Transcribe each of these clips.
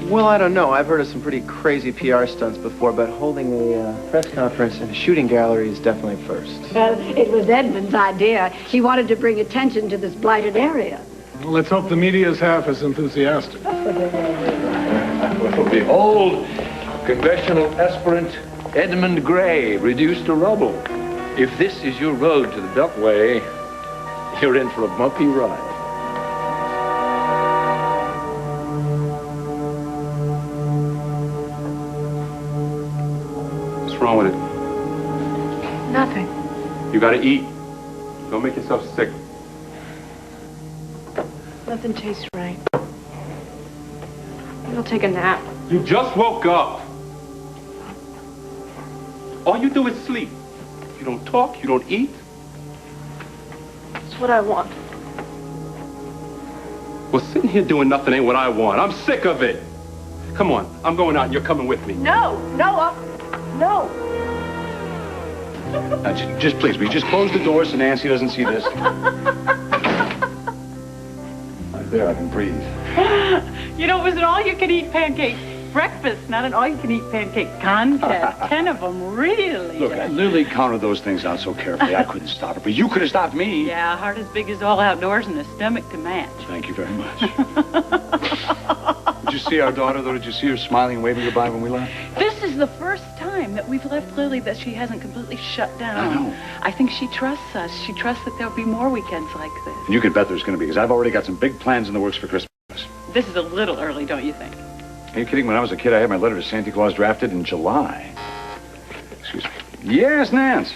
Well, I don't know. I've heard of some pretty crazy PR stunts before, but holding a press conference in a shooting gallery is definitely a first. Well, it was Edmund's idea. He wanted to bring attention to this blighted area. Well, let's hope the media's half as enthusiastic. Well, behold, congressional aspirant Edmund Gray, reduced to rubble. If this is your road to the Beltway, you're in for a bumpy ride. What's wrong with it? Nothing. You gotta eat. Don't make yourself sick. Nothing tastes right. I'll take a nap. You just woke up. All you do is sleep. You don't talk, you don't eat. It's what I want. Well, sitting here doing nothing ain't what I want. I'm sick of it. Come on, I'm going out and you're coming with me. No, no. Now, just please, will you just close the door so Nancy doesn't see this? Right there, I can breathe. You know, it was an all-you-can-eat pancake breakfast, not an all-you-can-eat pancake contest. 10 of them, really. Look, Lily counted those things out so carefully, I couldn't stop her, but you could have stopped me. Yeah, a heart as big as all outdoors and a stomach to match. Thank you very much. Did you see our daughter, though? Did you see her smiling and waving goodbye when we left? This is the first time that we've left Lily that she hasn't completely shut down. I know. I think she trusts us. She trusts that there'll be more weekends like this. And you can bet there's going to be, because I've already got some big plans in the works for Christmas. This is a little early, don't you think? Are you kidding? When I was a kid, I had my letter to Santa Claus drafted in July. Excuse me. Yes, Nance.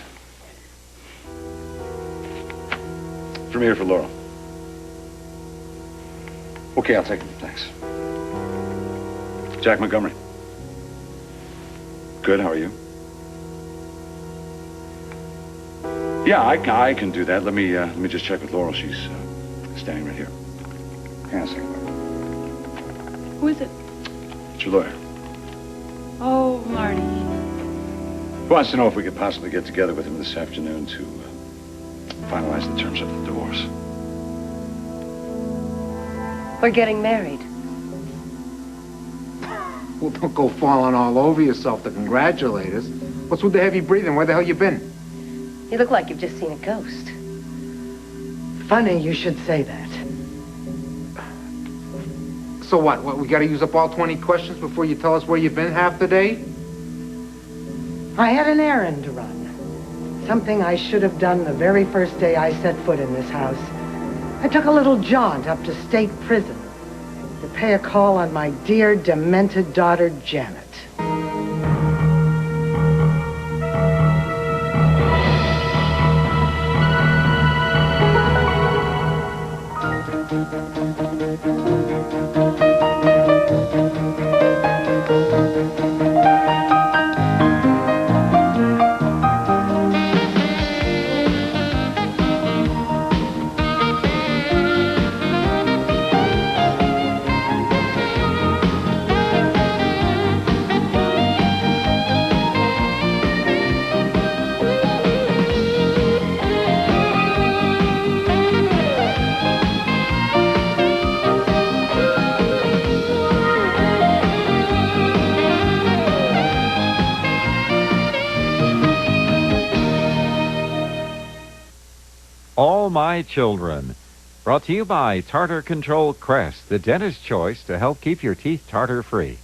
From here for Laurel. Okay, I'll take it. Thanks. Jack Montgomery. Good, how are you? Yeah, I can do that. Let me just check with Laurel. She's standing right here. Hang on a second. Who is it? It's your lawyer. Oh, Marty. He wants to know if we could possibly get together with him this afternoon to finalize the terms of the divorce. We're getting married. Well, don't go falling all over yourself to congratulate us. What's with the heavy breathing? Where the hell you been? You look like you've just seen a ghost. Funny you should say that. So what, we gotta use up all 20 questions before you tell us where you've been half the day? I had an errand to run. Something I should have done the very first day I set foot in this house. I took a little jaunt up to state prison to pay a call on my dear, demented daughter, Janet. All My Children. Brought to you by Tartar Control Crest, the dentist's choice to help keep your teeth tartar-free.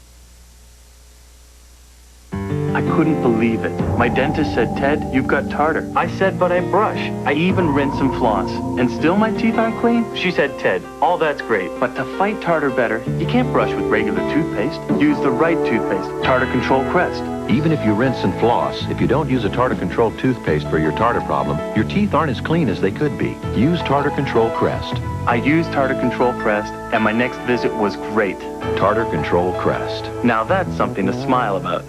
I couldn't believe it. My dentist said, Ted, you've got tartar. I said, but I brush. I even rinse and floss. And still my teeth aren't clean? She said, Ted, all that's great, but to fight tartar better, you can't brush with regular toothpaste. Use the right toothpaste, Tartar Control Crest. Even if you rinse and floss, if you don't use a Tartar Control toothpaste for your tartar problem, your teeth aren't as clean as they could be. Use Tartar Control Crest. I used Tartar Control Crest, and my next visit was great. Tartar Control Crest. Now that's something to smile about.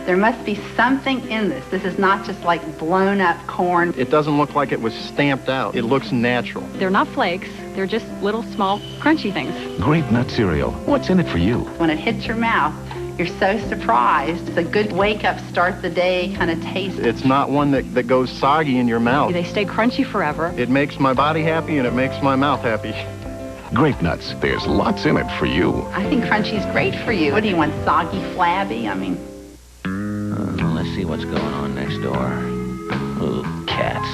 There must be something in this. This is not just like blown up corn. It doesn't look like it was stamped out. It looks natural. They're not flakes. They're just little, small, crunchy things. Grape nut cereal. What's in it for you? When it hits your mouth, you're so surprised. It's a good wake-up, start the day kind of taste. It's not one that goes soggy in your mouth. They stay crunchy forever. It makes my body happy and it makes my mouth happy. Grape nuts, there's lots in it for you. I think crunchy's great for you. What do you want, soggy, flabby? I mean... Let's see what's going on next door. Oh, cats.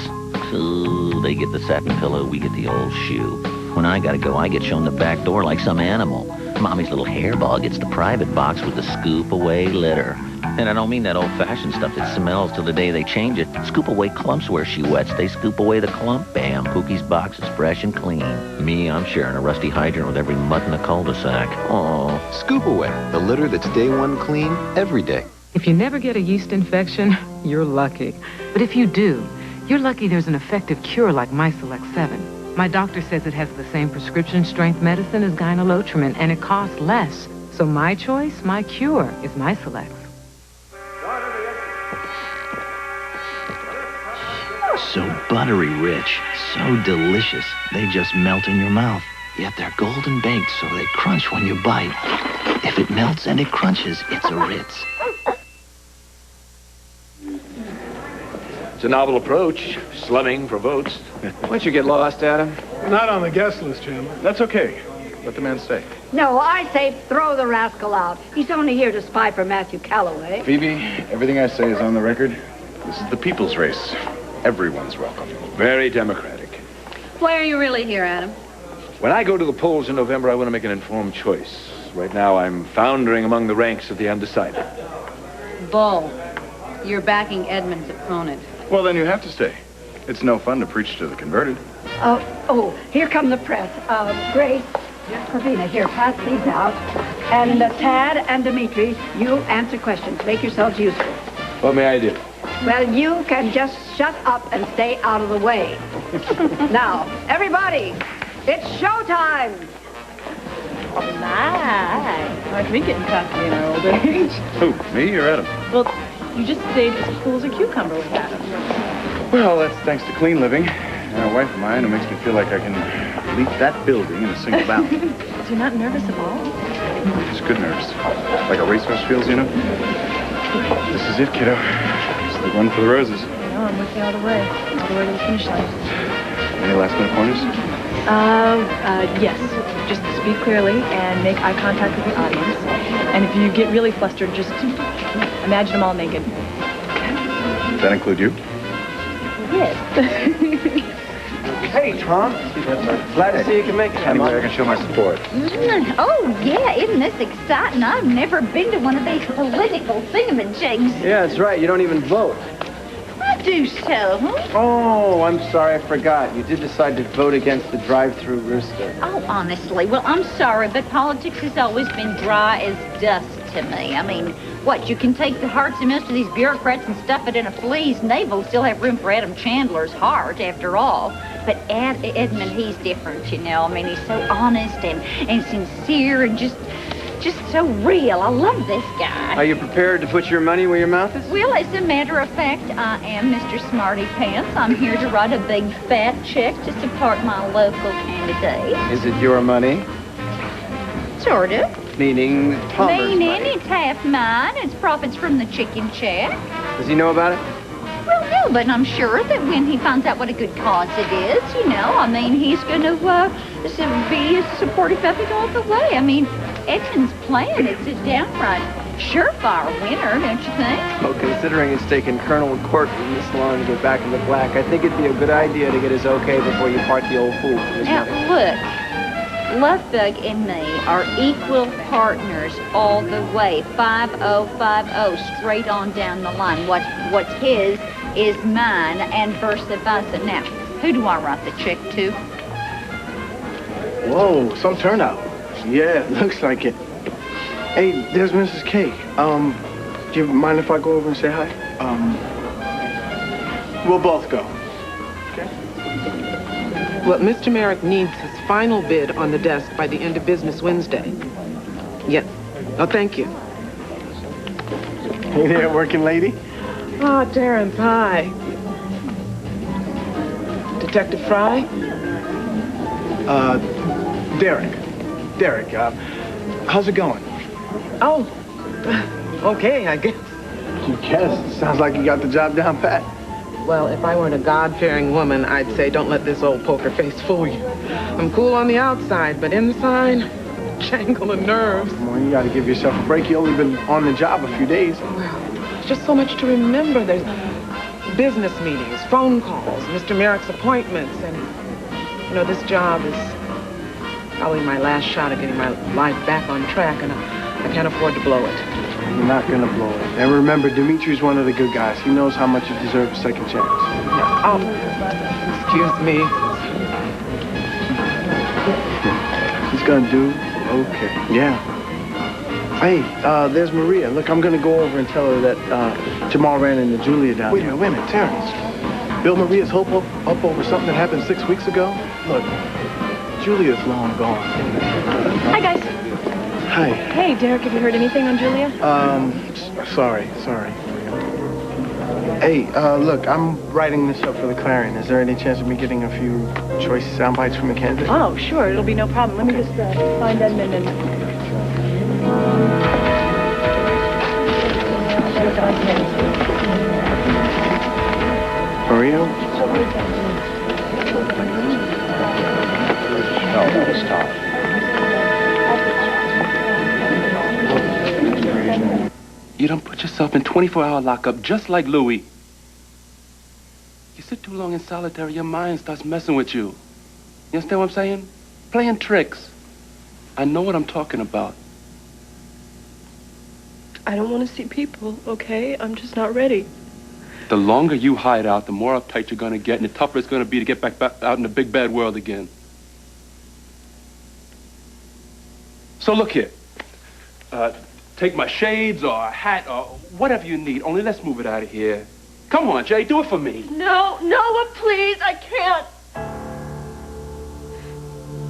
Ooh, they get the satin pillow, we get the old shoe. When I gotta go, I get shown the back door like some animal. Mommy's little hairball gets the private box with the scoop-away litter. And I don't mean that old-fashioned stuff that smells till the day they change it. Scoop away clumps where she wets. They scoop away the clump. Bam, Pookie's box is fresh and clean. Me, I'm sharing a rusty hydrant with every mutt in the cul-de-sac. Aw. Scoop Away, the litter that's day one clean every day. If you never get a yeast infection, you're lucky. But if you do, you're lucky there's an effective cure like MySelect 7. My doctor says it has the same prescription strength medicine as Gynolotrimine, and it costs less. So my choice, my cure, is MySelect. So buttery rich, so delicious, they just melt in your mouth. Yet they're golden baked, so they crunch when you bite. If it melts and it crunches, it's a Ritz. It's a novel approach, slumming for votes. Once you get lost, Adam. Not on the guest list, Chandler. That's okay. Let the man stay. No, I say throw the rascal out. He's only here to spy for Matthew Calloway. Phoebe, everything I say is on the record. This is the people's race. Everyone's welcome. Very democratic. Why are you really here, Adam? When I go to the polls in November, I want to make an informed choice. Right now, I'm foundering among the ranks of the undecided. Bull. You're backing Edmund's opponent. Well, then you have to stay. It's no fun to preach to the converted. Oh, here come the press. Grace, Corvina, here, pass these out. And Tad and Dimitri, you answer questions. Make yourselves useful. What may I do? Well, you can just shut up and stay out of the way. Now, everybody, it's showtime! My. Like me getting coffee in our old age. Who, me or Adam? Well, you just stayed as cool as a cucumber with Adam. Well, that's thanks to clean living. And a wife of mine who makes me feel like I can leap that building in a single bound. So you're not nervous at all? Just good nerves. Like a racehorse feels, you know? This is it, kiddo. It's the run for the roses. No, I'm with you all the way to the finish line. Any last minute pointers? Yes. Just speak clearly and make eye contact with the audience. And if you get really flustered, just imagine them all naked. Does that include you? Yes. Hey, Tom. Glad to see you can make it. Any way I can show my support. Oh, yeah, isn't this exciting? I've never been to one of these political thingamajigs. Yeah, that's right. You don't even vote. I do so, huh? Oh, I'm sorry, I forgot. You did decide to vote against the drive-through rooster. Oh, honestly, well, I'm sorry, but politics has always been dry as dust to me. I mean, what, you can take the hearts of most of these bureaucrats and stuff it in a flea's navel, still have room for Adam Chandler's heart, after all. But Edmund, he's different, you know. I mean, he's so honest and sincere and just so real. I love this guy. Are you prepared to put your money where your mouth is? Well, as a matter of fact, I am Mr. Smarty Pants. I'm here to write a big fat check to support my local candidate. Is it your money? Sort of. Meaning Palmer's Meaning money. it's half mine. It's profits from the chicken check. Does he know about it? Well, no, but I'm sure that when he finds out what a good cause it is, you know, I mean, he's going to be as supportive of it all the way. I mean, Edmund's plan is a downright surefire winner, don't you think? Well, considering it's taken Colonel Corky this long to get back in the black, I think it'd be a good idea to get his okay before you part the old fool from his Now, money. look, Lovebug and me are equal partners all the way. 5050, straight on down the line. What's his is mine, and versa versa. Now, who do I write the check to? Whoa, some turnout. Yeah, looks like it. Hey, there's Mrs. K. Do you mind if I go over and say hi? We'll both go. Well, Mr. Merrick needs his final bid on the desk by the end of business Wednesday. Yeah. Oh, thank you. Hey there, working lady. Ah, Darren Pye. Detective Fry? Derek, how's it going? Oh, okay, I guess. You guess. Sounds like you got the job down pat. Well, if I weren't a God-fearing woman, I'd say don't let this old poker face fool you. I'm cool on the outside, but inside, jangle of nerves. Well, you gotta give yourself a break. You only been on the job a few days. There's just so much to remember. There's business meetings, phone calls, Mr. Merrick's appointments, and, you know, this job is probably my last shot at getting my life back on track, and I can't afford to blow it. You're not gonna blow it. And remember, Dimitri's one of the good guys. He knows how much you deserve a second chance. Oh, excuse me. He's gonna do okay. Yeah. Hey, there's Maria. Look, I'm gonna go over and tell her that Jamal ran into Julia down there. Wait a minute, Terrence. Bill Maria's up over something that happened 6 weeks ago? Look, Julia's long gone. Hi, guys. Hi. Hey, Derek, have you heard anything on Julia? Sorry. Hey, look, I'm writing this up for the Clarion. Is there any chance of me getting a few choice sound bites from Mackenzie? Oh, sure. It'll be no problem. Let me just find Edmund and... Maria? No, stop. You done put yourself in 24-hour lockup just like Louis. You sit too long in solitary, your mind starts messing with you. You understand what I'm saying? Playing tricks. I know what I'm talking about. I don't want to see people, okay? I'm just not ready. The longer you hide out, the more uptight you're gonna get, and the tougher it's gonna be to get back out in the big bad world again. So look here. Take my shades or a hat or whatever you need. Only let's move it out of here. Come on, Jay, do it for me. No, Noah, please, I can't.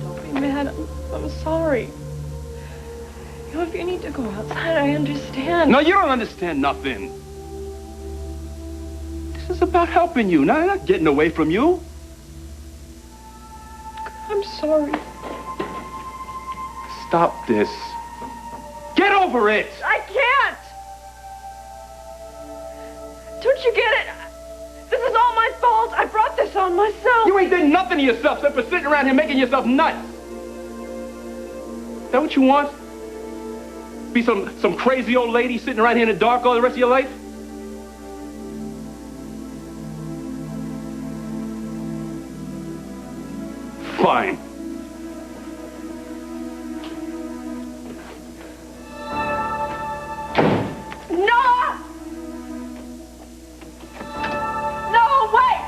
Don't be mad. I'm sorry. You know, if you need to go outside, I understand. No, you don't understand nothing. This is about helping you, not getting away from you. I'm sorry. Stop this. Get over it! I can't! Don't you get it? This is all my fault. I brought this on myself. You ain't done nothing to yourself except for sitting around here making yourself nuts. Is that what you want? Be some crazy old lady sitting around here in the dark all the rest of your life? Fine. Noah! No, wait!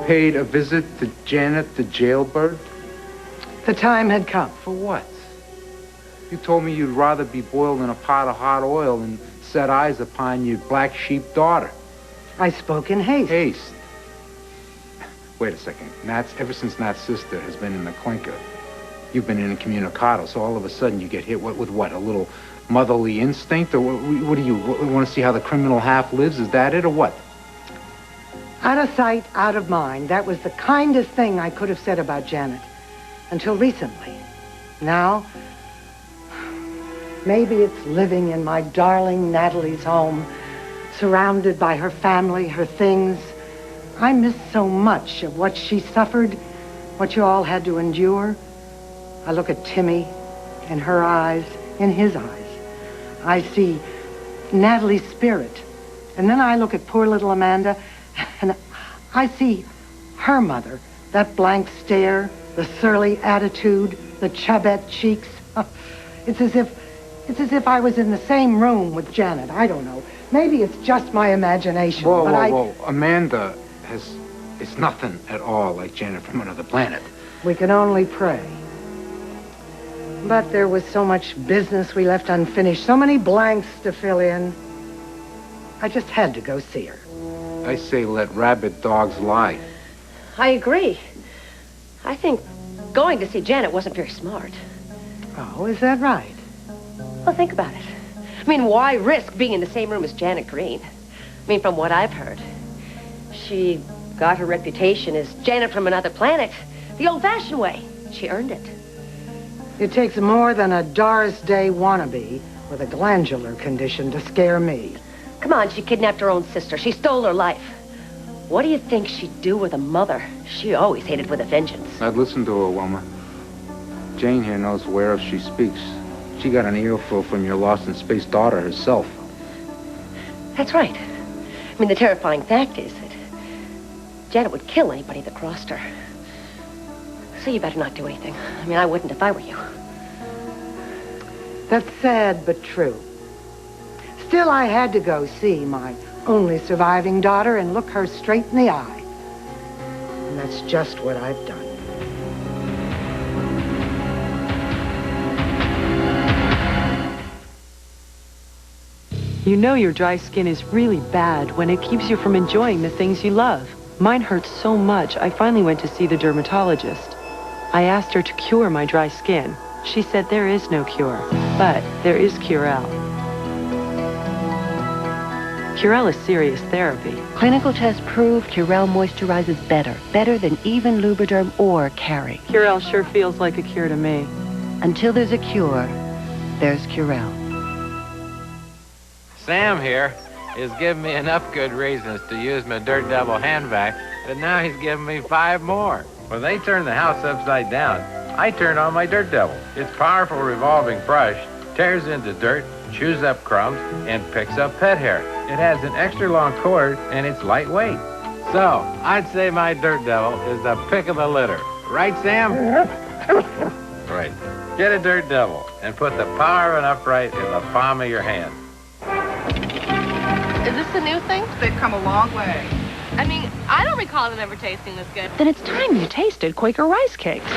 Paid a visit to Janet the jailbird? The time had come. For what? You told me you'd rather be boiled in a pot of hot oil than set eyes upon your black sheep daughter. I spoke in haste. Haste? Wait a second. Ever since Nat's sister has been in the clinker, you've been incommunicado, so all of a sudden you get hit with what? A little motherly instinct? Or what do you want to see how the criminal half lives? Is that it or what? Out of sight, out of mind. That was the kindest thing I could have said about Janet. Until recently. Now, maybe it's living in my darling Natalie's home, surrounded by her family, her things. I miss so much of what she suffered, what you all had to endure. I look at Timmy, in her eyes, in his eyes. I see Natalie's spirit. And then I look at poor little Amanda, and I see her mother, that blank stare, the surly attitude, the chubette cheeks. It's as if I was in the same room with Janet. I don't know. Maybe it's just my imagination. Whoa. Amanda it's nothing at all like Janet from another planet. We can only pray. But there was so much business we left unfinished, so many blanks to fill in. I just had to go see her. I say let rabid dogs lie. I agree. I think Going to see Janet wasn't very smart. Oh, is that right? Well, think about it. I mean, why risk being in the same room as Janet Green? I mean, from what I've heard, she got her reputation as Janet from another planet, the old-fashioned way. She earned it. It takes more than a Doris Day wannabe with a glandular condition to scare me. Come on, she kidnapped her own sister. She stole her life. What do you think she'd do with a mother she always hated with a vengeance? I'd listen to her, Wilma. Jane here knows whereof she speaks. She got an earful from your lost in space daughter herself. That's right. I mean, the terrifying fact is that Janet would kill anybody that crossed her. So you better not do anything. I mean, I wouldn't if I were you. That's sad but true. Still, I had to go see my only surviving daughter and look her straight in the eye. And that's just what I've done. You know your dry skin is really bad when it keeps you from enjoying the things you love. Mine hurts so much, I finally went to see the dermatologist. I asked her to cure my dry skin. She said there is no cure, but there is Curel. Curel is serious therapy. Clinical tests prove Curel moisturizes better than even Lubriderm or Carry. Curel sure feels like a cure to me. Until there's a cure, there's Curel. Sam here is giving me enough good reasons to use my Dirt Devil handbag, but now he's giving me 5 more. When they turn the house upside down, I turn on my Dirt Devil. Its powerful revolving brush tears into dirt, chews up crumbs, and picks up pet hair. It has an extra long cord, and it's lightweight. So, I'd say my Dirt Devil is the pick of the litter. Right, Sam? Right. Get a Dirt Devil and put the power of an upright in the palm of your hand. Is this the new thing? They've come a long way. I mean, I don't recall them ever tasting this good. Then it's time you tasted Quaker rice cakes.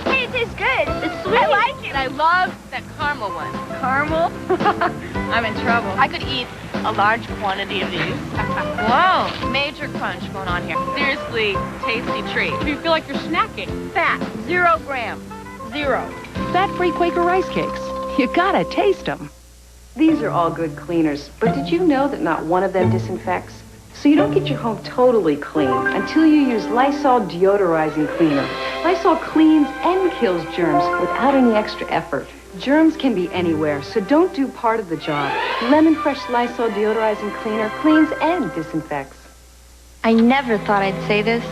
Hey, it tastes good. It's sweet. I like it. I love that caramel one. Caramel? I'm in trouble. I could eat a large quantity of these. Whoa, major crunch going on here. Seriously, tasty treat. You feel like you're snacking. Fat, 0 grams. 0. Fat-free Quaker rice cakes. You gotta taste them. These are all good cleaners, but did you know that not one of them disinfects? So you don't get your home totally clean until you use Lysol deodorizing cleaner. Lysol cleans and kills germs without any extra effort. Germs can be anywhere, so don't do part of the job. Lemon Fresh Lysol deodorizing cleaner cleans and disinfects. I never thought I'd say this.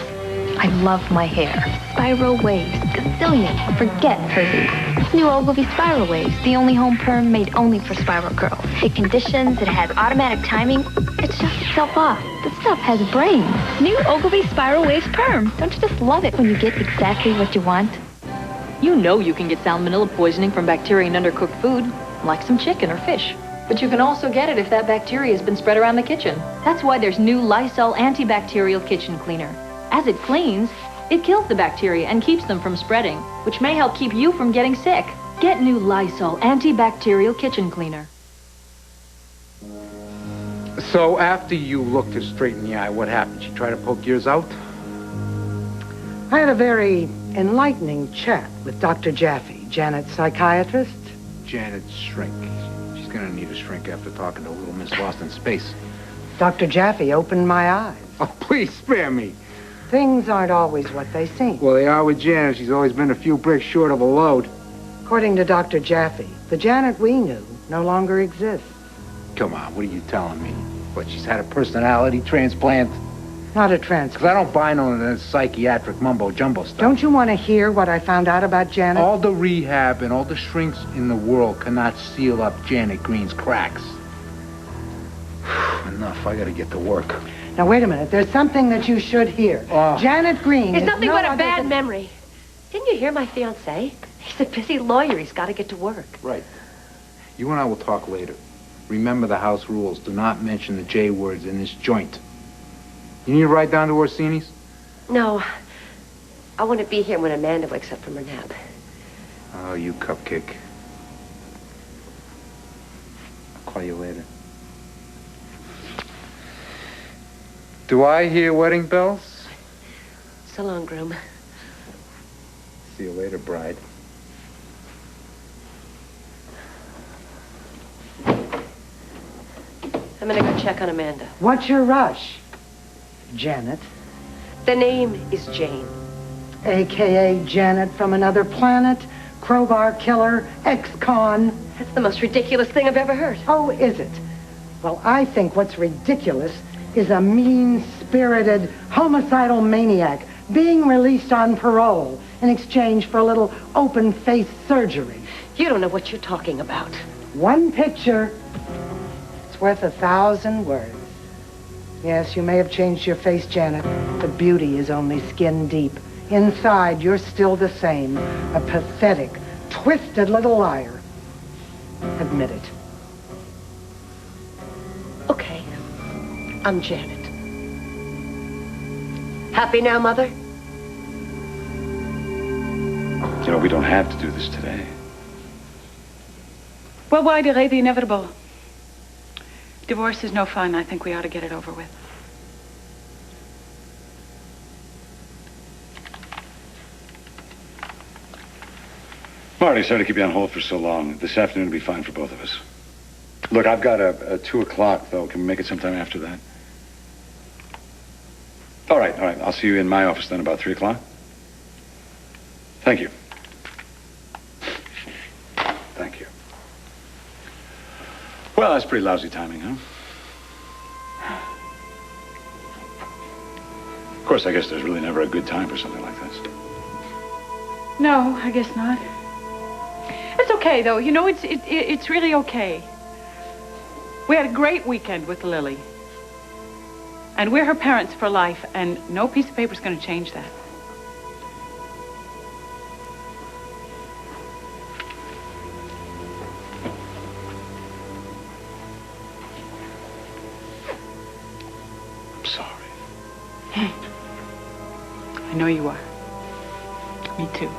I love my hair. Spiral waves, gazillion. Forget Herbie. It's new Ogilvy Spiral Waves, the only home perm made only for spiral curls. It conditions, it has automatic timing. It shuts itself off. The stuff has brains. New Ogilvy Spiral Waves perm. Don't you just love it when you get exactly what you want? You know you can get salmonella poisoning from bacteria in undercooked food, like some chicken or fish. But you can also get it if that bacteria has been spread around the kitchen. That's why there's new Lysol antibacterial kitchen cleaner. As it cleans, it kills the bacteria and keeps them from spreading, which may help keep you from getting sick. Get new Lysol antibacterial kitchen cleaner. So after you looked her straight in the eye, what happened? She tried to poke yours out? I had a very enlightening chat with Dr. Jaffe, Janet's psychiatrist. Janet's shrink. She's gonna need a shrink after talking to little Miss Lost in Space. Dr. Jaffe opened my eyes. Oh, please spare me. Things aren't always what they seem. Well, they are with Janet. She's always been a few bricks short of a load. According to Dr. Jaffe, the Janet we knew no longer exists. Come on, what are you telling me? What, she's had a personality transplant? Not a transplant. Because I don't buy none of that psychiatric mumbo-jumbo stuff. Don't you want to hear what I found out about Janet? All the rehab and all the shrinks in the world cannot seal up Janet Green's cracks. Enough, I gotta get to work. Now, wait a minute. There's something that you should hear. Janet Green It's is nothing no but a other bad than- memory. Didn't you hear my fiancé? He's a busy lawyer. He's got to get to work. Right. You and I will talk later. Remember the house rules. Do not mention the J words in this joint. You need to ride down to Orsini's? No. I want to be here when Amanda wakes up from her nap. Oh, you cupcake. I'll call you later. Do I hear wedding bells? So long, groom. See you later, bride. I'm gonna go check on Amanda. What's your rush, Janet? The name is Jane. AKA Janet from another planet, crowbar killer, ex-con. That's the most ridiculous thing I've ever heard. Oh, is it? Well, I think what's ridiculous is a mean-spirited, homicidal maniac being released on parole in exchange for a little open-face surgery. You don't know what you're talking about. One picture, it's worth 1,000 words. Yes, you may have changed your face, Janet, but beauty is only skin deep. Inside, you're still the same, a pathetic, twisted little liar. Admit it. Okay, I'm Janet. Happy now, Mother? You know, we don't have to do this today. Well, why delay the inevitable? Divorce is no fun. I think we ought to get it over with. Marty, sorry to keep you on hold for so long. This afternoon will be fine for both of us. Look, I've got a 2 o'clock, though. Can we make it sometime after that? All right. I'll see you in my office then about 3 o'clock. Thank you. Thank you. Well, that's pretty lousy timing, huh? Of course, I guess there's really never a good time for something like this. No, I guess not. It's okay, though. You know, it's really okay. We had a great weekend with Lily. And we're her parents for life, and no piece of paper's going to change that. I'm sorry. I know you are. Me too.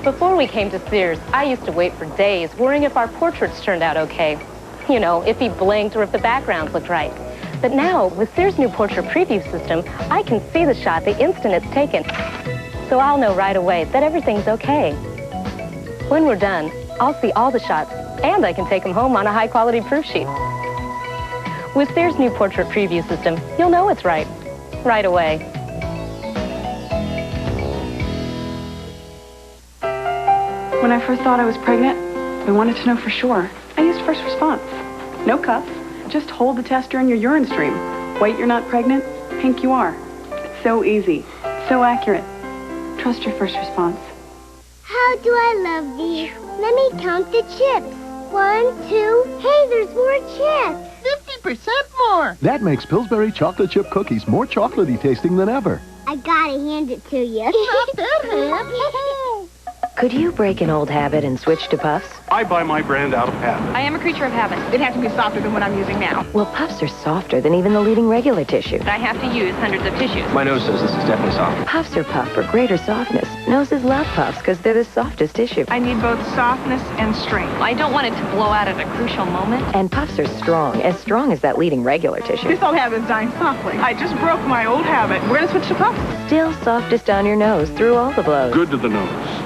Before we came to Sears, I used to wait for days worrying if our portraits turned out okay. You know, if he blinked or if the backgrounds looked right. But now, with Sears' new portrait preview system, I can see the shot the instant it's taken. So I'll know right away that everything's okay. When we're done, I'll see all the shots, and I can take them home on a high-quality proof sheet. With Sears' new portrait preview system, you'll know it's right away. When I first thought I was pregnant, I wanted to know for sure. I used first response. No cuffs. Just hold the tester in your urine stream. White, you're not pregnant. Pink, you are. It's so easy. So accurate. Trust your first response. How do I love thee? Let me count the chips. 1, 2, hey, there's more chips. 50% more. That makes Pillsbury chocolate chip cookies more chocolatey tasting than ever. I gotta hand it to you. Not that hand. Could you break an old habit and switch to Puffs? I buy my brand out of habit. I am a creature of habit. It has to be softer than what I'm using now. Well, Puffs are softer than even the leading regular tissue. I have to use hundreds of tissues. My nose says this is definitely soft. Puffs are puffed for greater softness. Noses love Puffs because they're the softest tissue. I need both softness and strength. I don't want it to blow out at a crucial moment. And Puffs are strong as that leading regular tissue. This old habit's dying softly. I just broke my old habit. We're gonna switch to Puffs. Still softest on your nose through all the blows. Good to the nose.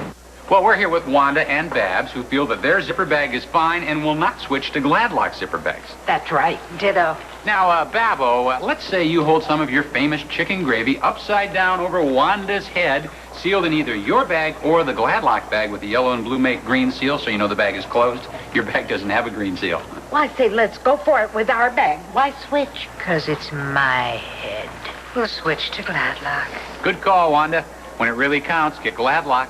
Well, we're here with Wanda and Babs, who feel that their zipper bag is fine and will not switch to Gladlock zipper bags. That's right. Ditto. Now, Babbo, let's say you hold some of your famous chicken gravy upside down over Wanda's head, sealed in either your bag or the Gladlock bag with the yellow and blue make green seal, so you know the bag is closed. Your bag doesn't have a green seal. Well, I say let's go for it with our bag. Why switch? 'Cause it's my head. We'll switch to Gladlock. Good call, Wanda. When it really counts, get Gladlock.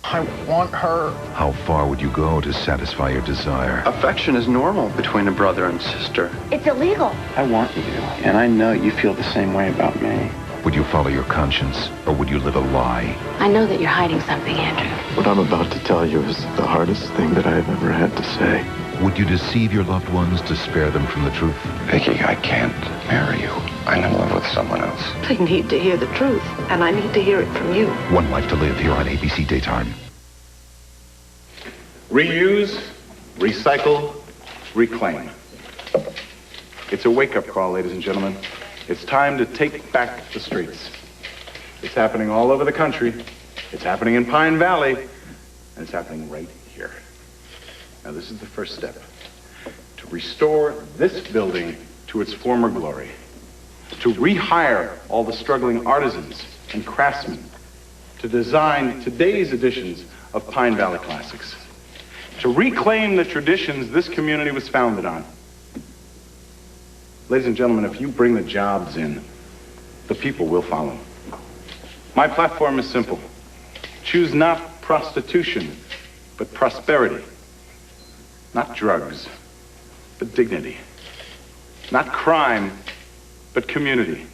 I want her. How far would you go to satisfy your desire? Affection is normal between a brother and sister. It's illegal. I want you, and I know you feel the same way about me. Would you follow your conscience, or would you live a lie? I know that you're hiding something, Andrew. What I'm about to tell you is the hardest thing that I've ever had to say. Would you deceive your loved ones to spare them from the truth? Vicky, I can't marry you. I'm in love with someone else. They need to hear the truth, and I need to hear it from you. One Life to Live here on ABC Daytime. Reuse, Recycle, reclaim. It's a wake-up call, ladies and gentlemen. It's time to take back the streets. It's happening all over the country. It's happening in Pine Valley. And it's happening right here. Now, this is the first step. To restore this building to its former glory. To rehire all the struggling artisans and craftsmen. To design today's editions of Pine Valley Classics. To reclaim the traditions this community was founded on. Ladies and gentlemen, if you bring the jobs in, the people will follow. My platform is simple. Choose not prostitution, but prosperity. Not drugs, but dignity. Not crime, but community.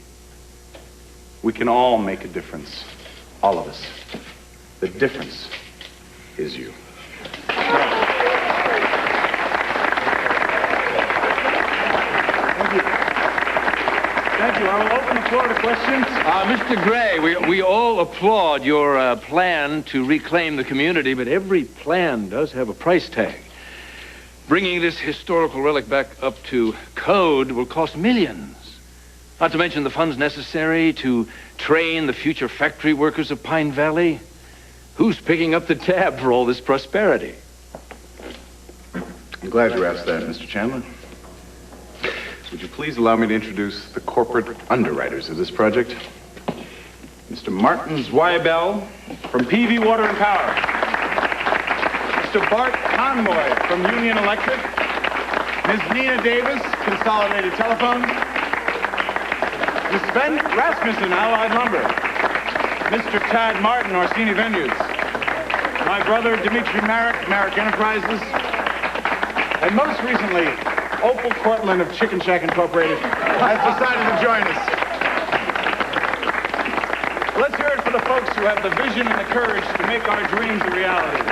We can all make a difference. All of us. The difference is you. Thank you. I will open the floor to questions. Mr. Gray, we all applaud your plan to reclaim the community, but every plan does have a price tag. Bringing this historical relic back up to code will cost millions. Not to mention the funds necessary to train the future factory workers of Pine Valley. Who's picking up the tab for all this prosperity? I'm glad you asked that, Mr. Chandler. Would you please allow me to introduce the corporate underwriters of this project? Mr. Martin Zweibel from PV Water and Power. Mr. Bart Conroy from Union Electric. Ms. Nina Davis, Consolidated Telephone. Ms. Sven Rasmussen, Allied Lumber. Mr. Tad Martin, Orsini Venues. My brother, Dimitri Marek, Marek Enterprises. And most recently, Opal Cortland of Chicken Shack Incorporated has decided to join us. Let's hear it for the folks who have the vision and the courage to make our dreams a reality.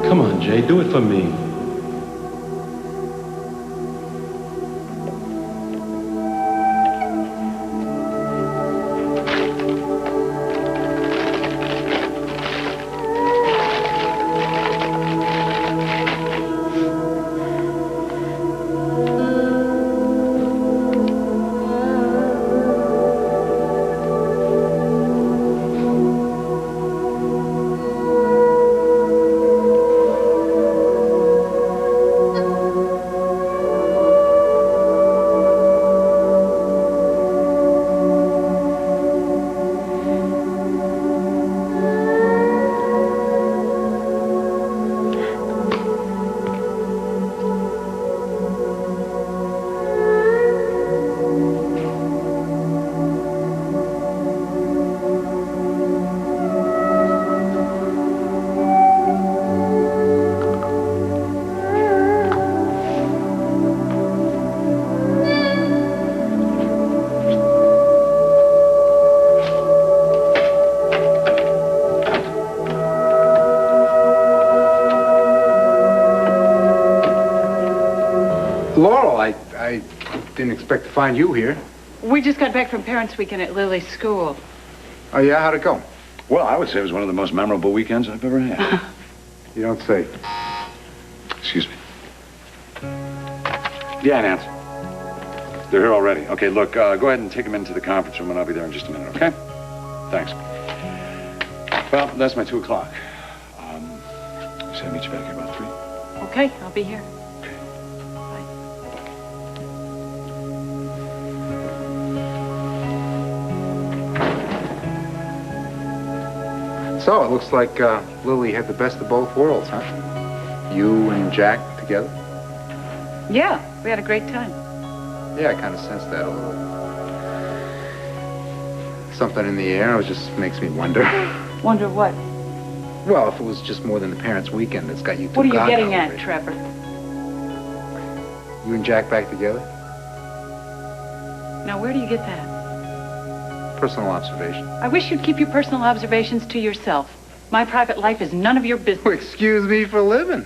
Come on, Jay, do it for me. Laurel, I didn't expect to find you here. We just got back from Parents' Weekend at Lily's school. Oh, yeah? How'd it go? Well, I would say it was one of the most memorable weekends I've ever had. You don't say. Excuse me. Yeah, Nancy. They're here already. Okay, look, go ahead and take them into the conference room, and I'll be there in just a minute, okay? Thanks. Well, that's my 2 o'clock. Should I meet you back here about 3? Okay, I'll be here. So, it looks like Lily had the best of both worlds, huh? You and Jack together? Yeah, we had a great time. Yeah, I kind of sensed that a little. Something in the air. It just makes me wonder. Wonder what? Well, if it was just more than the parents' weekend that's got you two What are you gaga getting at, already. Trevor? You and Jack back together? Now, where do you get that? Personal observation. I wish you'd keep your personal observations to yourself. My private life is none of your business. Well, excuse me for living.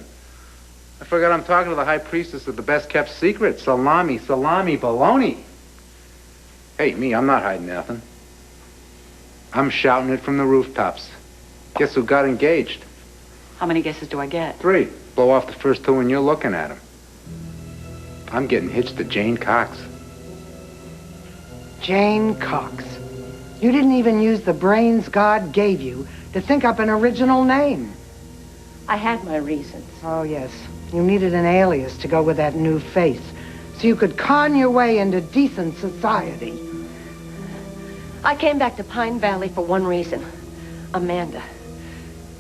I forgot I'm talking to the high priestess of the best-kept secret. Salami, baloney. Hey, me, I'm not hiding nothing. I'm shouting it from the rooftops. Guess who got engaged? How many guesses do I get? 3. Blow off the first 2 and you're looking at him. I'm getting hitched to Jane Cox. Jane Cox. You didn't even use the brains God gave you to think up an original name. I had my reasons. Oh, yes. You needed an alias to go with that new face, so you could con your way into decent society. I came back to Pine Valley for one reason. Amanda.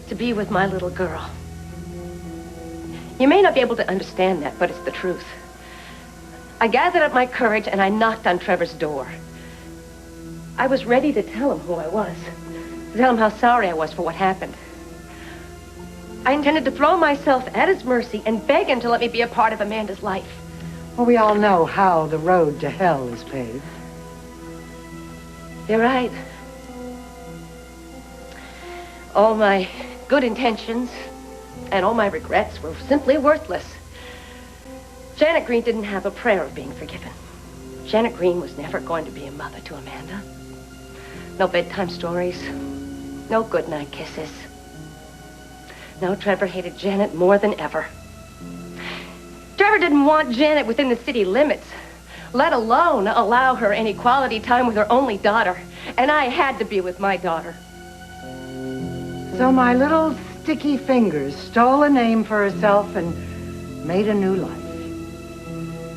To be with my little girl. You may not be able to understand that, but it's the truth. I gathered up my courage and I knocked on Trevor's door. I was ready to tell him who I was. To tell him how sorry I was for what happened. I intended to throw myself at his mercy and beg him to let me be a part of Amanda's life. Well, we all know how the road to hell is paved. You're right. All my good intentions and all my regrets were simply worthless. Janet Green didn't have a prayer of being forgiven. Janet Green was never going to be a mother to Amanda. No bedtime stories. No goodnight kisses. No, Trevor hated Janet more than ever. Trevor didn't want Janet within the city limits, let alone allow her any quality time with her only daughter. And I had to be with my daughter. So my little sticky fingers stole a name for herself and made a new life.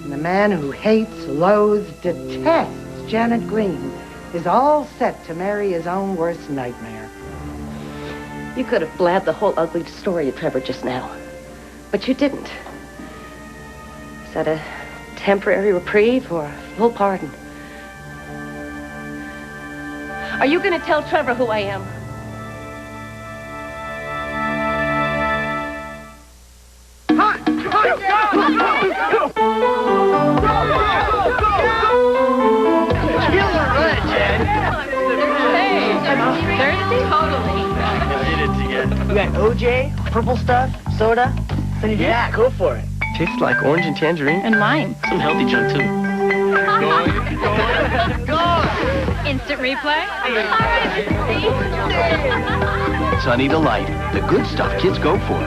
And the man who hates, loathes, detests Janet Green is all set to marry his own worst nightmare. You could have blabbed the whole ugly story of Trevor just now. But you didn't. Is that a temporary reprieve or a full pardon? Are you going to tell Trevor who I am? You got OJ, purple stuff, soda, Sunny D? Yeah, go for it. Tastes like orange and tangerine. And lime. Some healthy junk, too. Instant replay? Sunny Delight, the good stuff kids go for.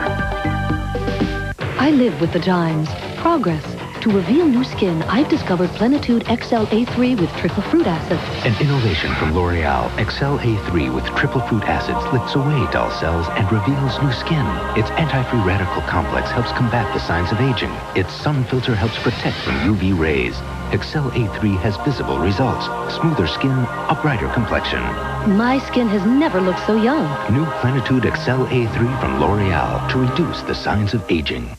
I live with the Dimes. Progress. To reveal new skin, I've discovered Plenitude XL A3 with triple fruit acid. An innovation from L'Oreal, XL A3 with triple fruit acids licks away dull cells and reveals new skin. Its anti-free radical complex helps combat the signs of aging. Its sun filter helps protect from UV rays. XL A3 has visible results. Smoother skin, a brighter complexion. My skin has never looked so young. New Plenitude XL A3 from L'Oreal to reduce the signs of aging.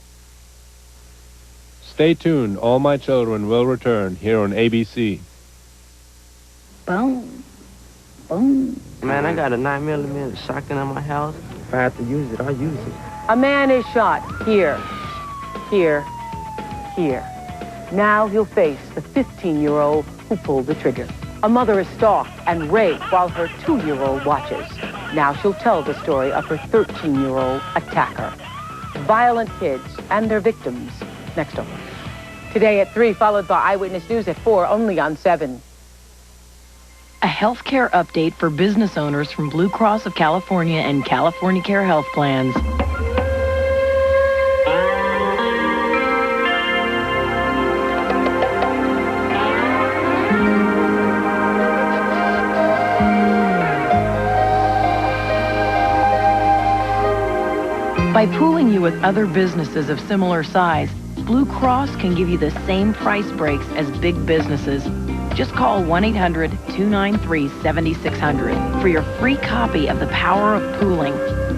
Stay tuned. All My Children will return here on ABC. Boom. Boom. Man, I got a 9mm shotgun at my house. If I have to use it, I'll use it. A man is shot here, here, here. Now he'll face the 15-year-old who pulled the trigger. A mother is stalked and raped while her 2-year-old watches. Now she'll tell the story of her 13-year-old attacker. Violent kids and their victims. Next over. Today at 3, followed by Eyewitness News at 4, only on 7. A healthcare update for business owners from Blue Cross of California and California Care Health Plans. By pooling you with other businesses of similar size, Blue Cross can give you the same price breaks as big businesses. Just call 1-800-293-7600 for your free copy of The Power of Pooling.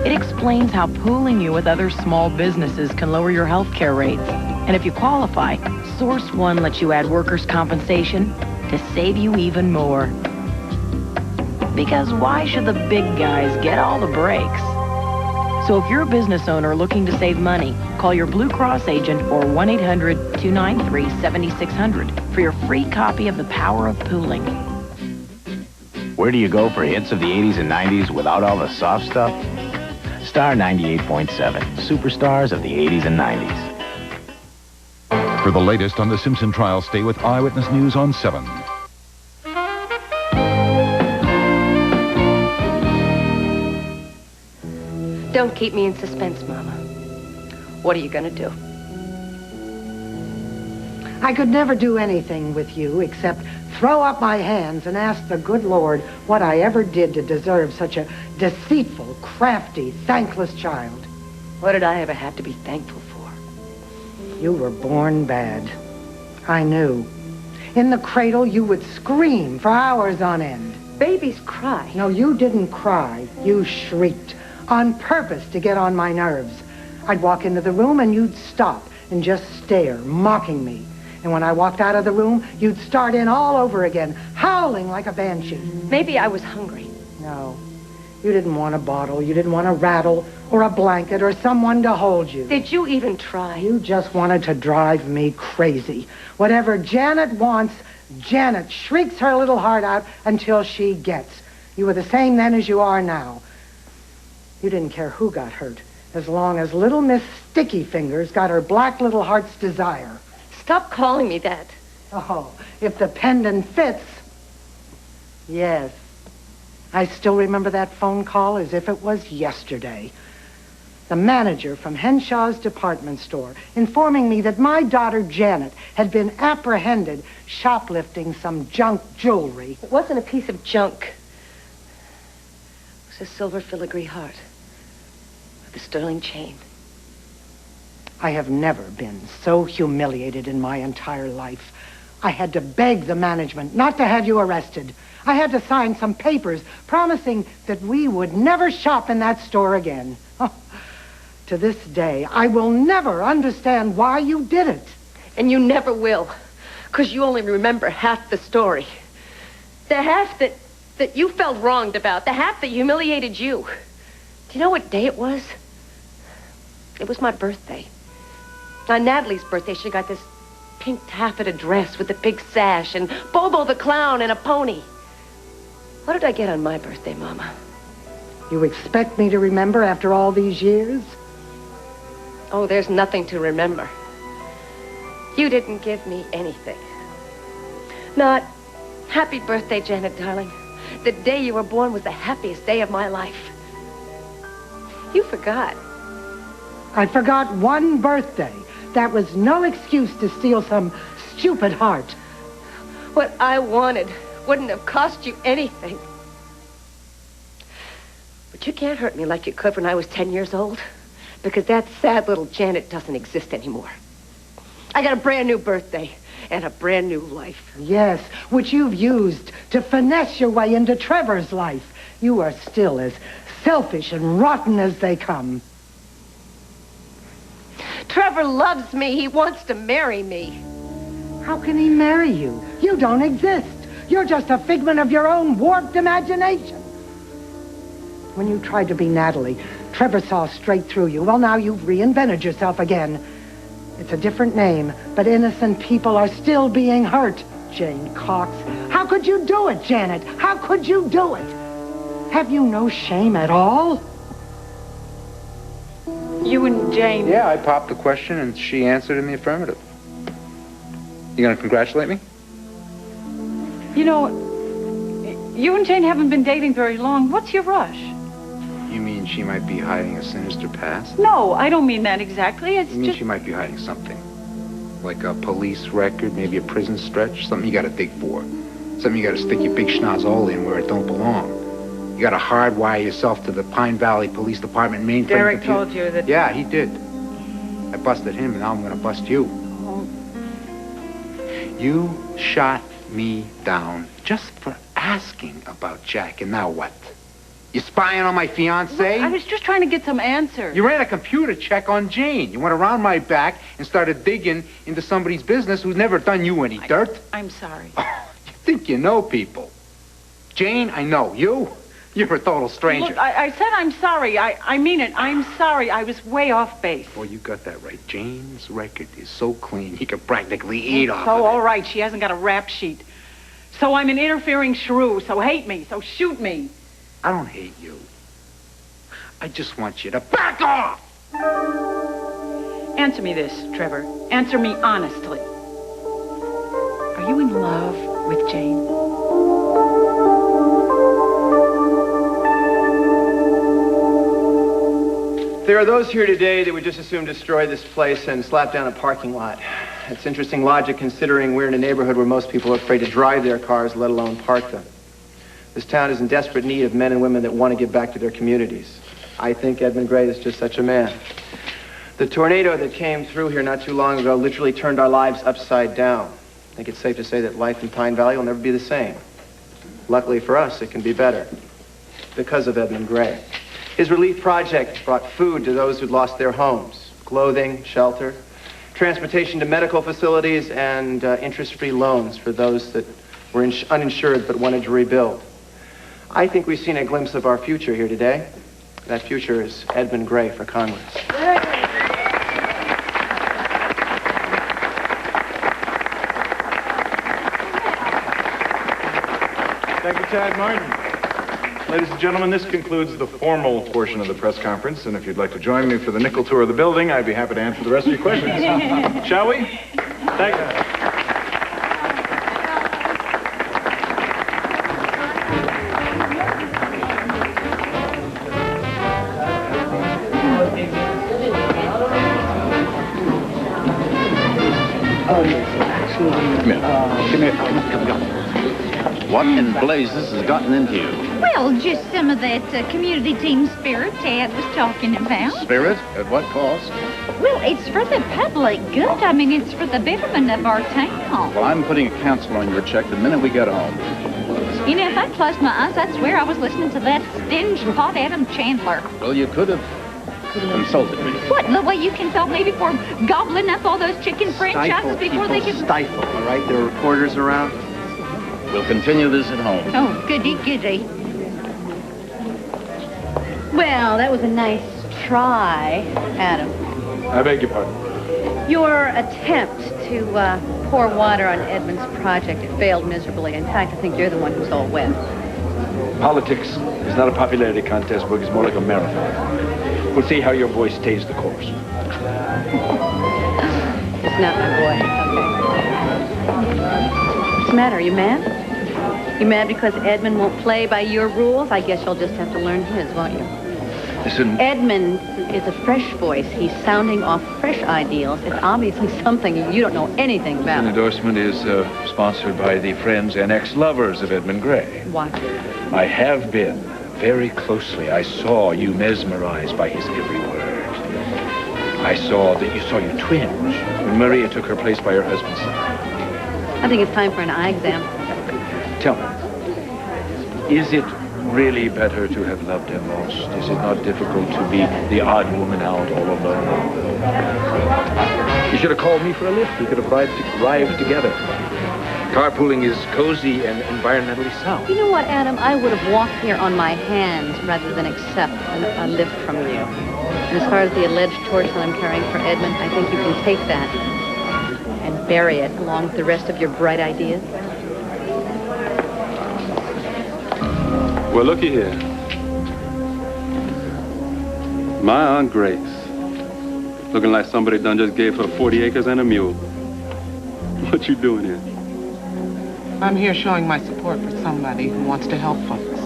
It explains how pooling you with other small businesses can lower your health care rates. And if you qualify, Source One lets you add workers' compensation to save you even more. Because why should the big guys get all the breaks? So if you're a business owner looking to save money, call your Blue Cross agent or 1-800-293-7600 for your free copy of The Power of Pooling. Where do you go for hits of the 80s and 90s without all the soft stuff? Star 98.7, superstars of the 80s and 90s. For the latest on the Simpson trial, stay with Eyewitness News on 7. Don't keep me in suspense, Mama. What are you going to do? I could never do anything with you except throw up my hands and ask the good Lord what I ever did to deserve such a deceitful, crafty, thankless child. What did I ever have to be thankful for? You were born bad. I knew. In the cradle, you would scream for hours on end. Babies cry. No, you didn't cry. You shrieked on purpose to get on my nerves. I'd walk into the room and you'd stop and just stare, mocking me. And when I walked out of the room, you'd start in all over again, howling like a banshee. Maybe I was hungry. No, you didn't want a bottle. You didn't want a rattle or a blanket or someone to hold you. Did you even try? You just wanted to drive me crazy. Whatever Janet wants, Janet shrieks her little heart out until she gets. You were the same then as you are now. You didn't care who got hurt, as long as little Miss Sticky Fingers got her black little heart's desire. Stop calling me that. Oh, if the pendant fits. Yes. I still remember that phone call as if it was yesterday. The manager from Henshaw's department store informing me that my daughter Janet had been apprehended shoplifting some junk jewelry. It wasn't a piece of junk. It was a silver filigree heart with a sterling chain. I have never been so humiliated in my entire life. I had to beg the management not to have you arrested. I had to sign some papers promising that we would never shop in that store again. Oh, to this day, I will never understand why you did it. And you never will, because you only remember half the story. The half that you felt wronged about, the half that humiliated you. Do you know what day it was? It was my birthday. On Natalie's birthday, she got this pink taffeta dress with a big sash and Bobo the clown and a pony. What did I get on my birthday, Mama? You expect me to remember after all these years? Oh, there's nothing to remember. You didn't give me anything. Not, happy birthday, Janet, darling. The day you were born was the happiest day of my life. You forgot. I forgot one birthday. That was no excuse to steal some stupid heart. What I wanted wouldn't have cost you anything. But you can't hurt me like you could when I was 10 years old, because that sad little Janet doesn't exist anymore. I got a brand new birthday and a brand new life. Yes, which you've used to finesse your way into Trevor's life. You are still as selfish and rotten as they come. Trevor loves me. He wants to marry me. How can he marry you? You don't exist. You're just a figment of your own warped imagination. When you tried to be Natalie, Trevor saw straight through you. Well, now you've reinvented yourself again. It's a different name, but innocent people are still being hurt. Jane Cox. How could you do it, Janet? How could you do it? Have you no shame at all? You and Jane... Yeah, I popped the question and she answered in the affirmative. You gonna congratulate me? You know, you and Jane haven't been dating very long. What's your rush? You mean she might be hiding a sinister past? No, I don't mean that exactly. It's You mean just... she might be hiding something? Like a police record, maybe a prison stretch? Something you gotta dig for. Something you gotta stick your big schnozzle in where it don't belong. You gotta hardwire yourself to the Pine Valley Police Department mainframe Derek computer. told you that... Yeah, he did. I busted him, and now I'm gonna bust you. Oh. You shot me down just for asking about Jack, and now what? You spying on my fiancé? Look, I was just trying to get some answers. You ran a computer check on Jane. You went around my back and started digging into somebody's business who's never done you any dirt. I'm sorry. Oh, you think you know people. Jane, I know. You're a total stranger. Look, I said I'm sorry. I mean it. I'm sorry. I was way off base. Well, you got that right. Jane's record is so clean, he could practically eat off So, of it. all right, she hasn't got a rap sheet. So I'm an interfering shrew, so hate me, so shoot me. I don't hate you. I just want you to back off! Answer me this, Trevor. Answer me honestly. Are you in love with Jane? There are those here today that would just as soon destroy this place and slap down a parking lot. It's interesting logic considering we're in a neighborhood where most people are afraid to drive their cars, let alone park them. This town is in desperate need of men and women that want to give back to their communities. I think Edmund Gray is just such a man. The tornado that came through here not too long ago literally turned our lives upside down. I think it's safe to say that life in Pine Valley will never be the same. Luckily for us, it can be better because of Edmund Gray. His relief project brought food to those who'd lost their homes, clothing, shelter, transportation to medical facilities, and interest-free loans for those that were uninsured but wanted to rebuild. I think we've seen a glimpse of our future here today. That future is Edmund Gray for Congress. Thank you, Tad Martin. Ladies and gentlemen, this concludes the formal portion of the press conference, and if you'd like to join me for the nickel tour of the building, I'd be happy to answer the rest of your questions. Shall we? Thank you. What in blazes has gotten into you? Well, just some of that community team spirit Tad was talking about. Spirit? At what cost? Well, it's for the public good. I mean, it's for the betterment of our town. Well, I'm putting a cancel on your check the minute we get home. You know, if I closed my eyes, I'd swear I was listening to that stinge pot Adam Chandler. Well, you could have consulted me. What, the way you consult me before gobbling up all those chicken franchises before they can... Stifle, all right? There are reporters around. We'll continue this at home. Oh, goody, goody. Well, that was a nice try, Adam. I beg your pardon. Your attempt to pour water on Edmund's project failed miserably. In fact, I think you're the one who's all wet. Politics is not a popularity contest, Brooke. It's more like a marathon. We'll see how your boy stays the course. It's not my boy. Okay. What's the matter? Are you mad? You mad because Edmund won't play by your rules? I guess you'll just have to learn his, won't you? Listen. Edmund is a fresh voice. He's sounding off fresh ideals. It's obviously something you don't know anything about. An endorsement is sponsored by the friends and ex-lovers of Edmund Gray. What? I have been very closely. I saw you mesmerized by his every word. I saw that you twinge when Maria took her place by her husband's side. I think it's time for an eye exam. Tell me, is it really better to have loved and lost? Is it not difficult to be the odd woman out all alone? You should have called me for a lift. We could have arrived together. Carpooling is cozy and environmentally sound. You know what, Adam? I would have walked here on my hands rather than accept a lift from you. And as far as the alleged torch that I'm carrying for Edmund, I think you can take that and bury it along with the rest of your bright ideas. Well, looky here. My Aunt Grace. Looking like somebody done just gave her 40 acres and a mule. What you doing here? I'm here showing my support for somebody who wants to help folks.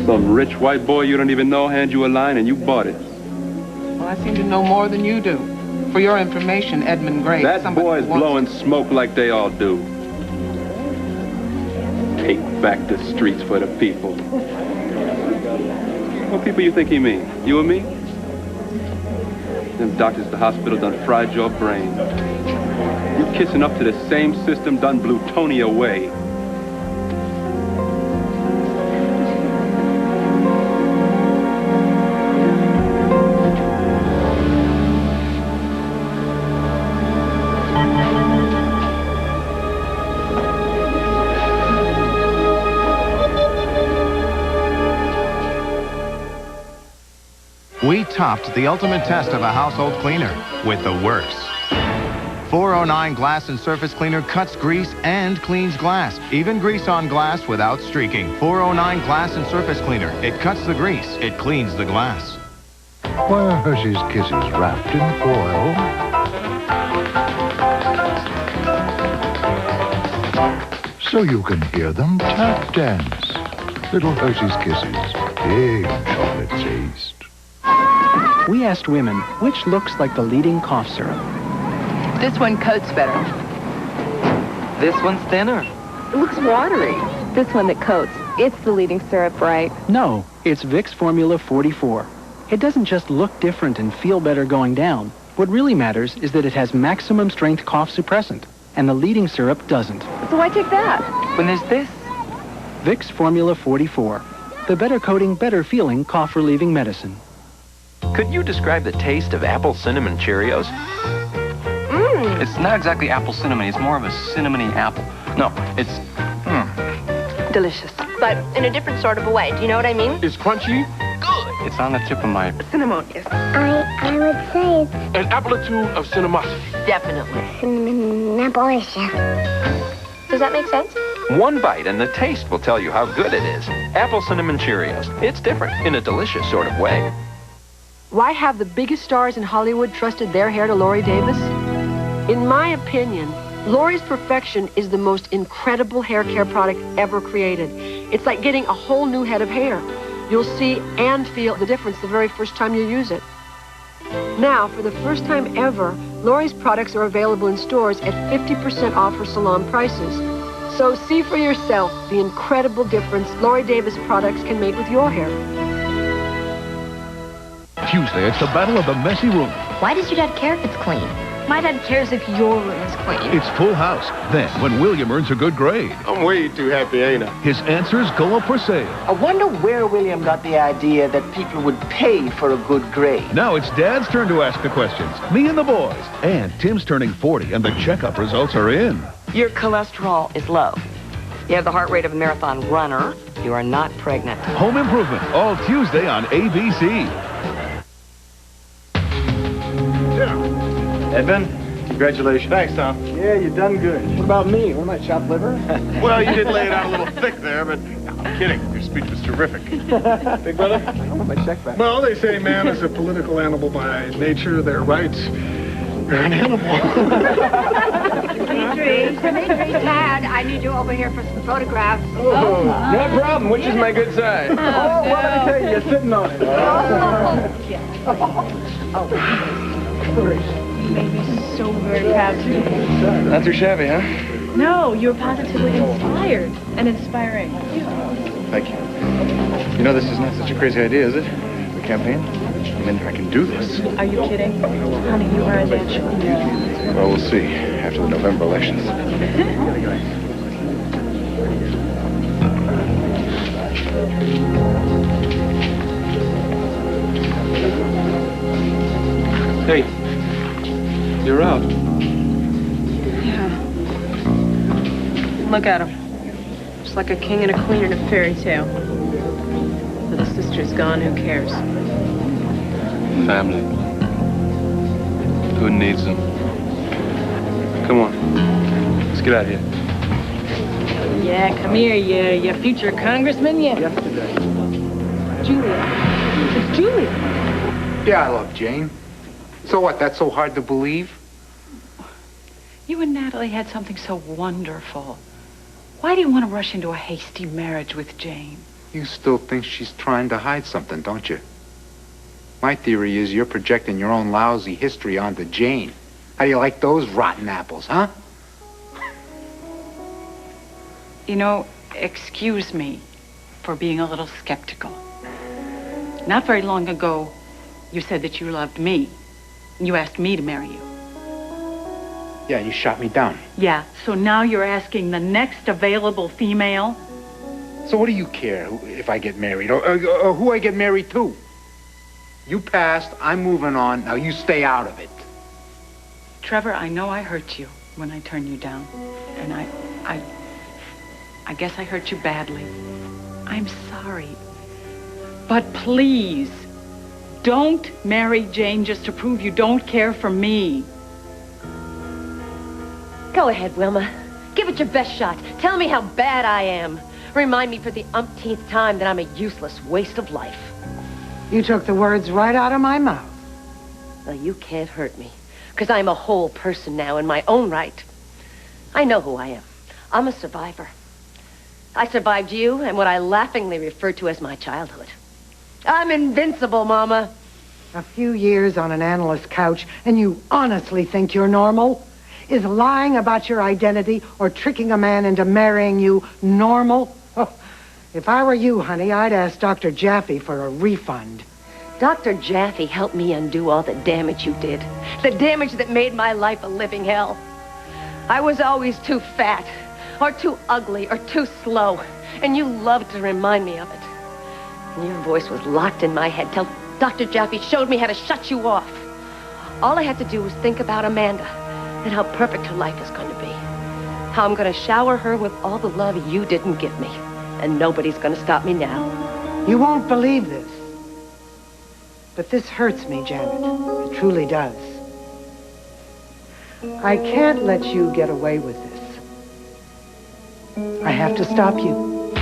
Some rich white boy you don't even know hand you a line and you bought it. Well, I seem to know more than you do. For your information, Edmund Gray... That boy's blowing smoke like they all do. Take back the streets for the people. What people you think he mean? You and me? Them doctors at the hospital done fried your brain. You kissing up to the same system done blew Tony away. We topped the ultimate test of a household cleaner with the works. 409 Glass and Surface Cleaner cuts grease and cleans glass. Even grease on glass without streaking. 409 Glass and Surface Cleaner. It cuts the grease. It cleans the glass. Why are Hershey's Kisses wrapped in foil? So you can hear them tap dance. Little Hershey's Kisses. Big chocolate taste. We asked women which looks like the leading cough syrup. This one coats better. This one's thinner. It looks watery. This one that coats. It's the leading syrup, right? No, it's Vicks Formula 44. It doesn't just look different and feel better going down. What really matters is that it has maximum strength cough suppressant, and the leading syrup doesn't. So why take that? When there's this? Vicks Formula 44. The better coating, better feeling cough relieving medicine. Could you describe the taste of apple cinnamon Cheerios? It's not exactly apple cinnamon. It's more of a cinnamony apple. No, it's... Delicious. But in a different sort of a way. Do you know what I mean? It's crunchy. Good. It's on the tip of my... Cinnamonious. I would say it's An apple or two of cinnamosity. Definitely. cinnamon-appalicious. Does that make sense? One bite and the taste will tell you how good it is. Apple cinnamon Cheerios. It's different in a delicious sort of way. Why have the biggest stars in Hollywood trusted their hair to Lori Davis? In my opinion, Lori's Perfection is the most incredible hair care product ever created. It's like getting a whole new head of hair. You'll see and feel the difference the very first time you use it. Now, for the first time ever, Lori's products are available in stores at 50% off her salon prices. So see for yourself the incredible difference Lori Davis products can make with your hair. Tuesday, it's the battle of the messy room. Why does your dad care if it's clean? My dad cares if your room is clean. It's Full House. Then, when William earns a good grade. I'm way too happy, ain't I? His answers go up for sale. I wonder where William got the idea that people would pay for a good grade. Now it's Dad's turn to ask the questions. Me and the boys. And Tim's turning 40, and the checkup results are in. Your cholesterol is low. You have the heart rate of a marathon runner. You are not pregnant. Home Improvement, all Tuesday on ABC. Edmund, congratulations. Thanks, Tom. Yeah, you done good. What about me? What am I, chopped liver? Well, you did lay it out a little thick there, but I'm kidding. Your speech was terrific. Big brother? I want my check back. Well, they say man is a political animal by nature. They're right. You're an animal. Dimitri, Tad, I need you over here for some photographs. Oh, no problem. Which is my good side? Oh, what did I tell you? You're sitting on it. You made me so very proud today. Not too shabby, huh? No, you're positively inspired and inspiring. Thank you. You know, this is not such a crazy idea, is it? The campaign? I mean, I can do this. Are you kidding? Honey, you are a natural. Well, we'll see after the November elections. Hey, you're out. Yeah. Look at him. Just like a king and a queen in a fairy tale. Little sister's gone, who cares? Family. Who needs them? Come on. Let's get out of here. Yeah, come here, you future congressman, yeah. Yesterday. Julia. It's Julia. Yeah, I love Jane. So what, that's so hard to believe? You and Natalie had something so wonderful. Why do you want to rush into a hasty marriage with Jane? You still think she's trying to hide something, don't you? My theory is you're projecting your own lousy history onto Jane. How do you like those rotten apples, huh? You know, excuse me for being a little skeptical. Not very long ago, you said that you loved me. You asked me to marry you. Yeah, you shot me down. Yeah, so now you're asking the next available female? So what do you care if I get married or who I get married to? You passed, I'm moving on, now you stay out of it. Trevor, I know I hurt you when I turned you down. And I guess I hurt you badly. I'm sorry. But please, Don't marry Jane just to prove you don't care for me. Go ahead, Wilma. Give it your best shot. Tell me how bad I am. Remind me for the umpteenth time that I'm a useless waste of life. You took the words right out of my mouth. Well, you can't hurt me, because I'm a whole person now in my own right. I know who I am. I'm a survivor. I survived you and what I laughingly refer to as my childhood. I'm invincible, Mama. A few years on an analyst's couch, and you honestly think you're normal? Is lying about your identity or tricking a man into marrying you normal? Oh, if I were you, honey, I'd ask Dr. Jaffe for a refund. Dr. Jaffe helped me undo all the damage you did. The damage that made my life a living hell. I was always too fat, or too ugly, or too slow. And you loved to remind me of it. And your voice was locked in my head till Dr. Jaffe showed me how to shut you off. All I had to do was think about Amanda and how perfect her life is going to be. How I'm going to shower her with all the love you didn't give me. And nobody's going to stop me now. You won't believe this. But this hurts me, Janet. It truly does. I can't let you get away with this. I have to stop you.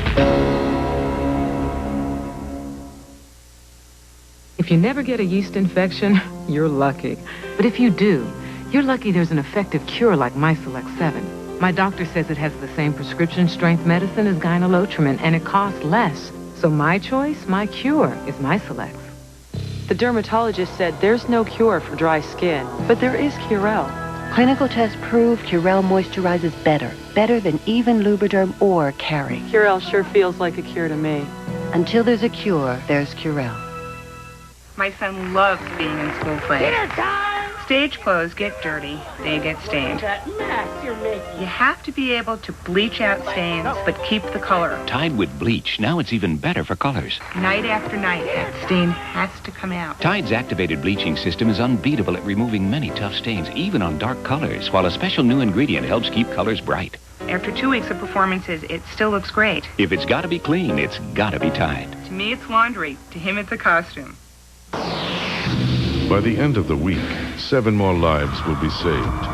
If you never get a yeast infection, you're lucky. But if you do, you're lucky there's an effective cure like Myselect 7. My doctor says it has the same prescription strength medicine as gynolotrimine, and it costs less. So my choice, my cure, is Myselect. The dermatologist said there's no cure for dry skin, but there is Curel. Clinical tests prove Curel moisturizes better than even Lubriderm or Carry. Curel sure feels like a cure to me. Until there's a cure, there's Curel. My son loves being in school play. Dinner time! Stage clothes get dirty, they get stained. That mess you're making. You have to be able to bleach out stains, but keep the color. Tide with bleach. Now it's even better for colors. Night after night, that stain has to come out. Tide's activated bleaching system is unbeatable at removing many tough stains, even on dark colors, while a special new ingredient helps keep colors bright. After 2 weeks of performances, it still looks great. If it's got to be clean, it's got to be Tide. To me, it's laundry. To him, it's a costume. By the end of the week, 7 more lives will be saved.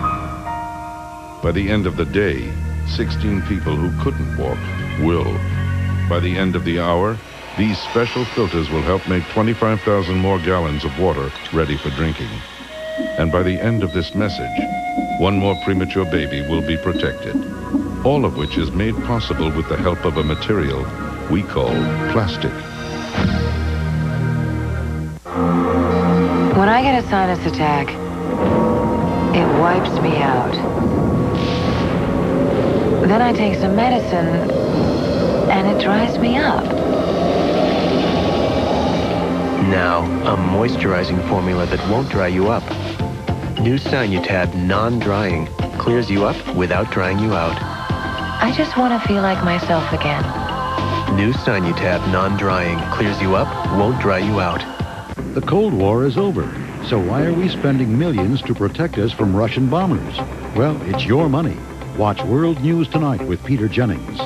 By the end of the day, 16 people who couldn't walk will. By the end of the hour, these special filters will help make 25,000 more gallons of water ready for drinking. And by the end of this message, 1 more premature baby will be protected. All of which is made possible with the help of a material we call plastic. When I get a sinus attack, it wipes me out. Then I take some medicine, and it dries me up. Now, a moisturizing formula that won't dry you up. New Sinutab non-drying clears you up without drying you out. I just want to feel like myself again. New Sinutab non-drying clears you up, won't dry you out. The Cold War is over, so why are we spending millions to protect us from Russian bombers? Well, it's your money. Watch World News Tonight with Peter Jennings.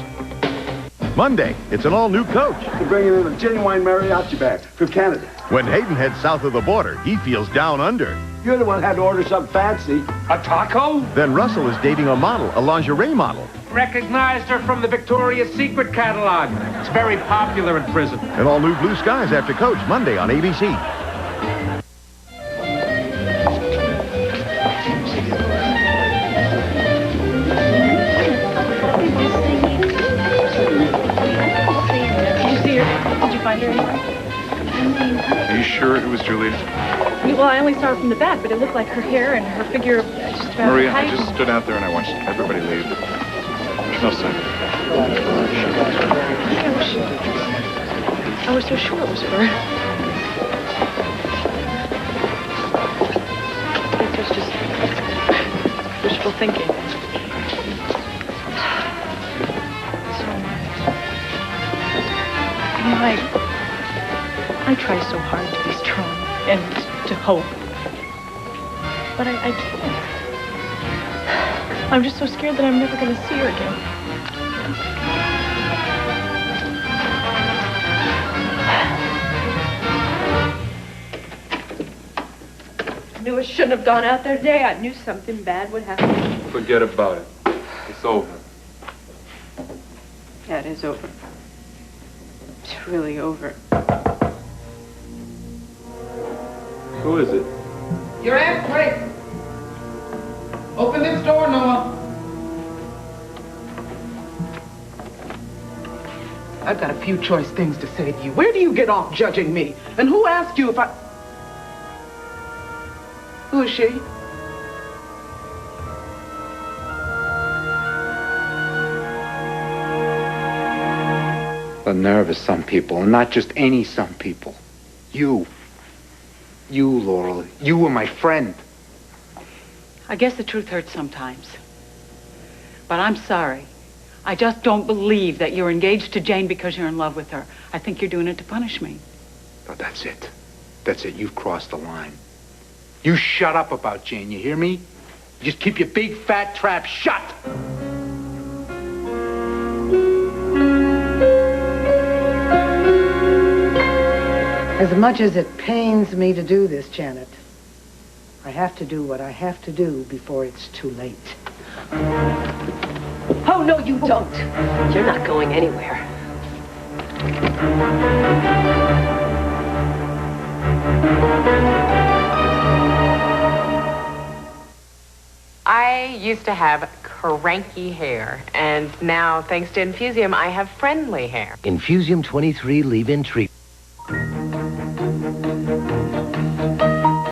Monday, it's an all-new coach. They're bringing in a genuine mariachi band from Canada. When Hayden heads south of the border, he feels down under. You're the one who had to order something fancy. A taco? Then Russell is dating a model, a lingerie model. Recognized her from the Victoria's Secret catalog. It's very popular in prison. And all new Blue Skies after Coach, Monday on ABC. Are you sure it was Julia? Well, I only saw her from the back, but it looked like her hair and her figure just about Maria, height. I just stood out there and I watched everybody leave. There's no sign. I was so sure it was her. I guess it's just wishful thinking. You know, I try so hard to be strong and to hope. But I can't. I'm just so scared that I'm never going to see her again. knew I shouldn't have gone out there today. I knew something bad would happen. Forget about it. It's over. Yeah, it is over. It's really over. Who is it? Your Aunt Grace. Open this door, Noah. I've got a few choice things to say to you. Where do you get off judging me? And who asked you if I... Who is she? The nerve of some people, and not just any some people. You, Laurel, you were my friend. I guess the truth hurts sometimes. But I'm sorry. I just don't believe that you're engaged to Jane because you're in love with her. I think you're doing it to punish me. Oh, that's it. That's it. You've crossed the line. You shut up about Jane, you hear me? Just keep your big fat trap shut! As much as it pains me to do this, Janet, I have to do what I have to do before it's too late. Oh, no, you don't. You're not going anywhere. I used to have cranky hair, and now, thanks to Infusium, I have friendly hair. Infusium 23 leave-in treatment.